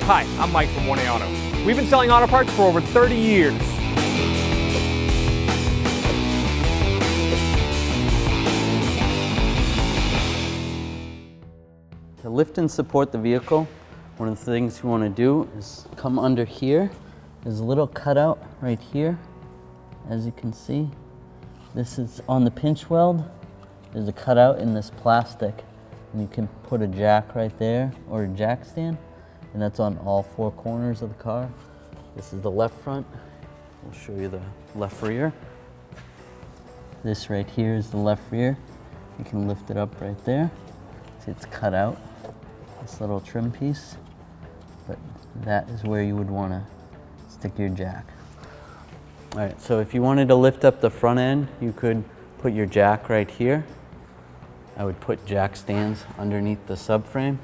Hi, I'm Mike from 1A Auto. We've been selling auto parts for over 30 years. To lift and support the vehicle, one of the things you want to do is come under here. There's a little cutout right here, as you can see. This is on the pinch weld. There's a cutout in this plastic, and you can put a jack right there, or a jack stand, and that's on all four corners of the car. This is the left front. We'll show you the left rear. This right here is the left rear. You can lift it up right there. See, it's cut out, this little trim piece, but that is where you would want to stick your jack. All right, so if you wanted to lift up the front end, you could put your jack right here. I would put jack stands underneath the subframe,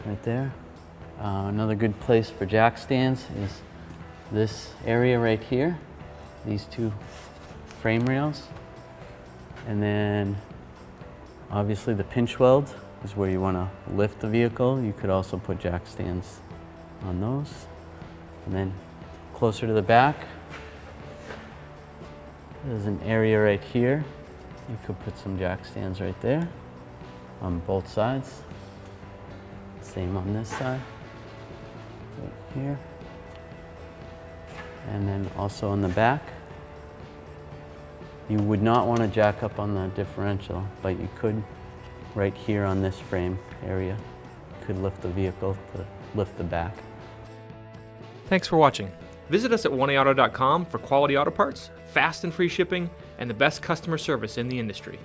right there. Another good place for jack stands is this area right here, these two frame rails. And then obviously the pinch weld is where you want to lift the vehicle. You could also put jack stands on those. And then closer to the back, there's an area right here. You could put some jack stands right there on both sides. Same on this side, right here. And then also on the back. You would not want to jack up on the differential, but you could right here on this frame area. You could lift the vehicle to lift the back. Thanks for watching. Visit us at 1AAuto.com for quality auto parts, fast and free shipping, and the best customer service in the industry.